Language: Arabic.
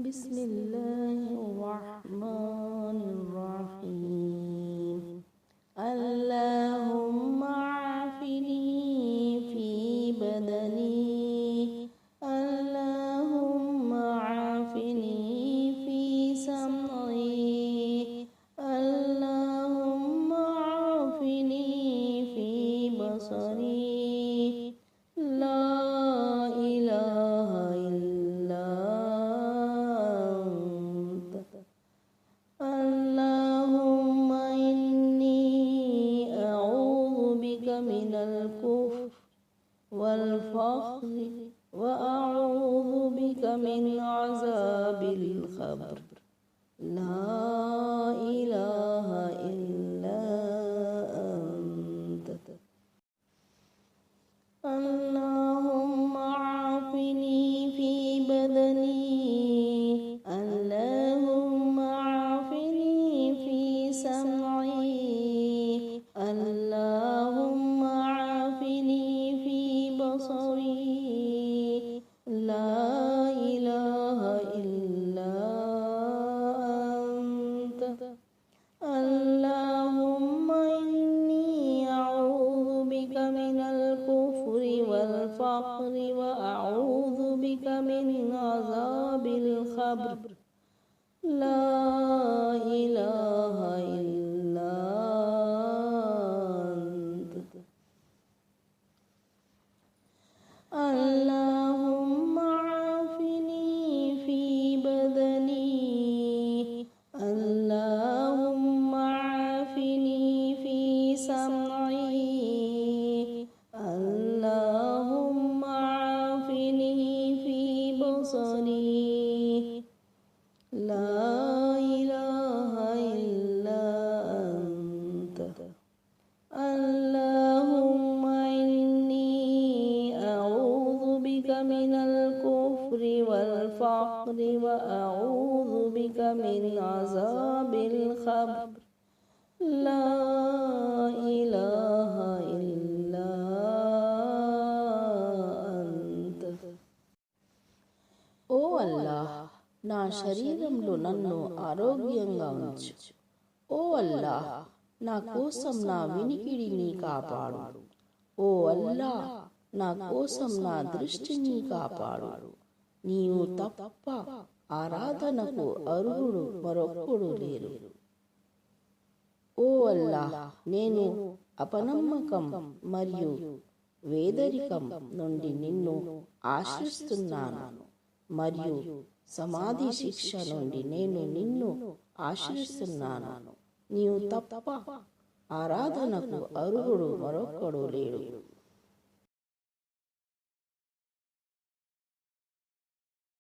بسم الله الرحمن الرحيم. اللهم عافني في بدني، اللهم عافني في سمعي، اللهم عافني في بصري. لا إله إلا أنت. اللهم إني أعوذ بك من الكفر والفقر، وأعوذ بك من عذاب القبر. لا إله إلا أنت. اللهم عافني في بدني، اللهم عافني في سمعي، اللهم عافني في بصري. لا إله إلا أنت. اللهم إني أعوذ بك من الكفر والفقر، وأعوذ بك من عذاب القبر. لا إله إلا أنت. اللهم عافني في بدني، اللهم عافني في سمعي، اللهم عافني في بصري. لا إله إلا أنت. اللهم إني أعوذ بك من الكفر والفقر، وأعوذ بك من عذاب القبر. لا إله إلا أنت. ఓ అల్లాహ్, నా శరీరంలో నన్ను ఆరోగ్యంగా ఉంచు. ఓ అల్లాహ్, నా కోసం నా వినికిడిని కాపాడు. ఓ అల్లాహ్, నా కోసం నా దృష్టిని కాపాడు. నీవు తప్ప ఆరాధనకు అర్హుడు మరొక్కడు లేరు. ఓ అల్లాహ్, నేను అపనమ్మకం మరియు వేదరికం నుండి నిన్ను ఆశ్రయిస్తున్నాను, మరియు సమాధి శిక్ష నుండి నేను నిన్ను ఆశ్రయిస్తున్నాను. నీవు తప్ప ఆరాధనకు అర్హుడు మరొక్కడు లేడు.